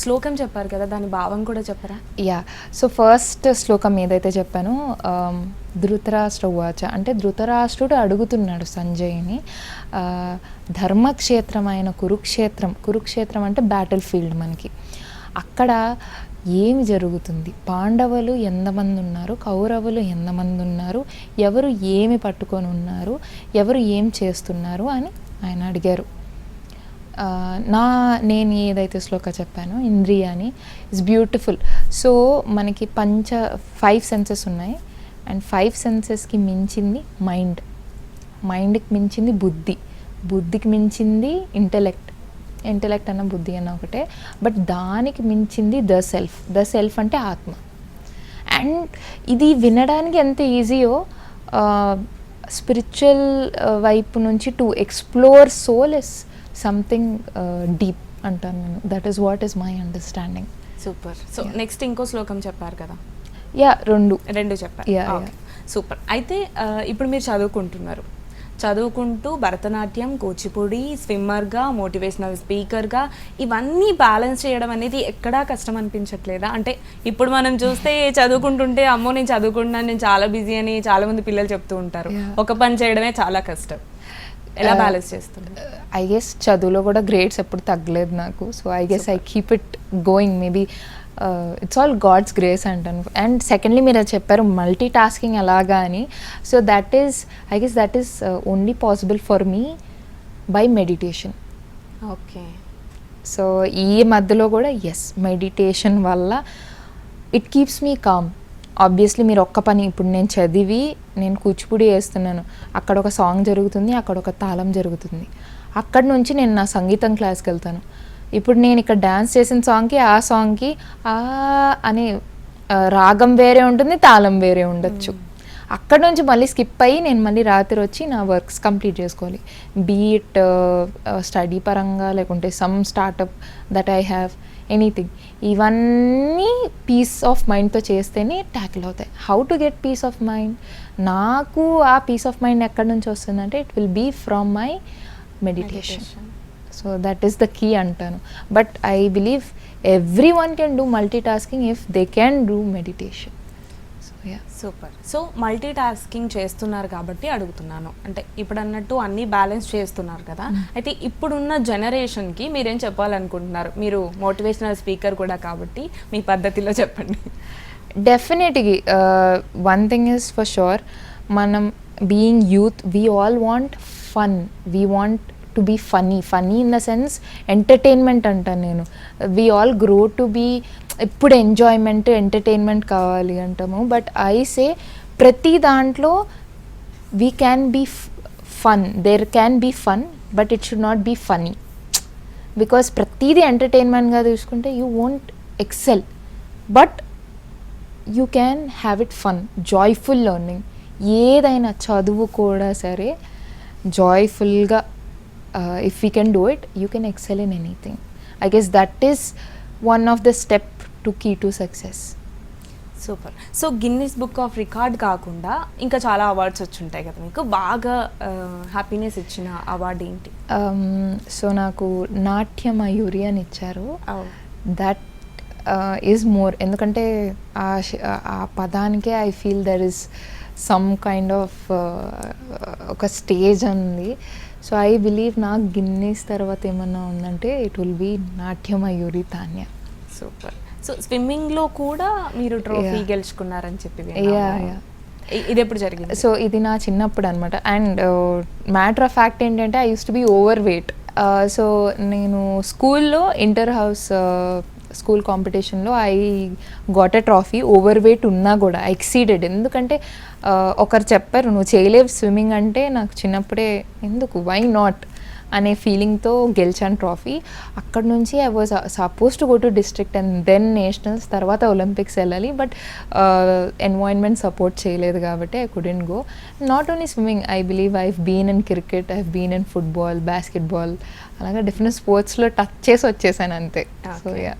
శ్లోకం చెప్పారు కదా, దాని భావం కూడా చెప్పరా? యా, సో ఫస్ట్ శ్లోకం ఏదైతే చెప్పానో ధృతరాష్ట్ర ఉవాచ అంటే ధృతరాష్ట్రుడు అడుగుతున్నాడు సంజయ్ని, ధర్మక్షేత్రమైన కురుక్షేత్రం అంటే బ్యాటిల్ ఫీల్డ్ మనకి, అక్కడ ఏమి జరుగుతుంది, పాండవులు ఎంతమంది ఉన్నారు, కౌరవులు ఎంతమంది ఉన్నారు, ఎవరు ఏమి పట్టుకొని ఉన్నారు, ఎవరు ఏం చేస్తున్నారు అని ఆయన అడిగారు. నేను ఏదైతే శ్లోక చెప్పానో ఇంద్రియాని ఇట్స్ బ్యూటిఫుల్. సో మనకి 5 సెన్సెస్ ఉన్నాయి, అండ్ 5 సెన్సెస్కి మించింది మైండ్కి మించింది బుద్ధికి మించింది ఇంటెలెక్ట్ అన్న బుద్ధి అన్న ఒకటే, బట్ దానికి మించింది ద సెల్ఫ్ అంటే ఆత్మ. అండ్ ఇది వినడానికి ఎంత ఈజీయో స్పిరిచువల్ వైపు నుంచి to explore soul is something deep అంటాను నేను. That is what is my understanding. Super. So next ఇంకో శ్లోకం చెప్పారు కదా? యా, రెండు చెప్పారు. సూపర్. అయితే ఇప్పుడు మీరు చదువుకుంటూ భరతనాట్యం, కూచిపూడి, స్విమ్మర్గా, మోటివేషనల్ స్పీకర్గా ఇవన్నీ బ్యాలెన్స్ చేయడం అనేది ఎక్కడా కష్టం అనిపించట్లేదా? అంటే ఇప్పుడు మనం చూస్తే చదువుకుంటుంటే అమ్మో నేను చదువుకుంటున్నాను, నేను చాలా బిజీ అని చాలా మంది పిల్లలు చెప్తూ ఉంటారు. ఒక పని చేయడమే చాలా కష్టం. ఎలా బ్యాలెన్స్ చేస్తున్నారు? ఐ గెస్ చదువులో కూడా గ్రేడ్స్ ఎప్పుడు తగ్గలేదు నాకు. So I guess I keep it going. Maybe it's all God's grace అంటాను. అండ్ సెకండ్లీ మీరు అది చెప్పారు మల్టీ టాస్కింగ్ ఎలాగా అని. So I guess that is only possible for me by meditation. Okay. So ఈ మధ్యలో కూడా మెడిటేషన్ వల్ల it keeps me calm. Obviously మీరు ఒక్క పని, ఇప్పుడు నేను కూచిపూడి వేస్తున్నాను, అక్కడ ఒక సాంగ్ జరుగుతుంది, అక్కడ ఒక తాళం జరుగుతుంది, అక్కడ నుంచి నేను నా సంగీతం క్లాస్కి వెళ్తాను. ఇప్పుడు నేను ఇక్కడ డ్యాన్స్ చేసిన సాంగ్కి ఆ సాంగ్కి అనే రాగం వేరే ఉంటుంది, తాళం వేరే ఉండొచ్చు. అక్కడ నుంచి మళ్ళీ స్కిప్ అయ్యి నేను మళ్ళీ రాత్రి వచ్చి నా వర్క్స్ కంప్లీట్ చేసుకోవాలి. బీఇట్ స్టడీ పరంగా, లేకుంటే some startup that I have, anything. ఇవన్నీ పీస్ ఆఫ్ మైండ్తో చేస్తేనే ట్యాకిల్ అవుతాయి. How to get peace of mind? నాకు ఆ పీస్ ఆఫ్ మైండ్ ఎక్కడి నుంచి వస్తుందంటే it will be from my meditation. So that is the key అంటాను. But I believe everyone can do multitasking if they can do meditation. Super. So multitasking చేస్తున్నారు కాబట్టి అడుగుతున్నాను, అంటే ఇప్పుడు అన్నట్టు అన్నీ బ్యాలెన్స్ చేస్తున్నారు కదా, అయితే ఇప్పుడున్న జనరేషన్కి మీరేం చెప్పాలనుకుంటున్నారు? మీరు మోటివేషనల్ స్పీకర్ కూడా కాబట్టి మీ పద్ధతిలో చెప్పండి. Definitely one thing is for sure, మనం being youth we all want fun, we want to be funny in the sense entertainment అంటాను నేను. We all grow to be ఇప్పుడు ఎంటర్టైన్మెంట్ కావాలి అంటాము. బట్ ఐ సే ప్రతి దాంట్లో we can be fun, there can be fun, but it should not be funny. Because ప్రతిదీ ఎంటర్టైన్మెంట్గా తీసుకుంటే you won't excel, but you can have it fun, joyful learning. ఏదైనా చదువు కూడా సరే జాయ్ఫుల్గా if we can do it, you can excel in anything. I guess that is one of the step to key to success. Super. So Guinness book of record కాకుండా ఇంకా చాలా awards వచ్చుంటాయి కదా, మీకు బాగా హ్యాపీనెస్ ఇచ్చిన అవార్డు ఏంటి? So నాకు నాట్య మయూరి అని ఇచ్చారు. దట్ ఈజ్ మోర్, ఎందుకంటే ఆ పదానికే I feel there is some kind of ఒక స్టేజ్ ఉంది. సో ఐ బిలీవ్ నాకు గిన్నీస్ తర్వాత ఏమన్నా ఉందంటే it will be Natya Mayuri Tanya. Super. So స్విమ్మింగ్లో కూడా మీరు ట్రోఫీ గెలుచుకున్నారని చెప్పి ఇది ఎప్పుడు జరిగింది? సో ఇది నా చిన్నప్పుడు అనమాట. అండ్ మ్యాటర్ ఆఫ్ ఫ్యాక్ట్ ఏంటంటే I use to be overweight. So నేను స్కూల్లో ఇంటర్ హౌస్ స్కూల్ కాంపిటీషన్లో I got a trophy. Overweight ఉన్నా కూడా ఐ ఎక్సీడెడ్. ఎందుకంటే ఒకరు చెప్పారు నువ్వు చేయలేవు స్విమ్మింగ్ అంటే, నాకు చిన్నప్పుడే ఎందుకు వై నాట్ అనే ఫీలింగ్తో గెలిచాను ట్రాఫీ. అక్కడ నుంచి I was suppose to go to district and then nationals, తర్వాత ఒలింపిక్స్ వెళ్ళాలి. బట్ ఎన్వైర్న్మెంట్ సపోర్ట్ చేయలేదు కాబట్టి I couldn't go. Not only swimming, I believe I been in cricket, I been in football, basketball, అలాగే different స్పోర్ట్స్లో touch చేసి వచ్చేసాను అంతే. So yeah.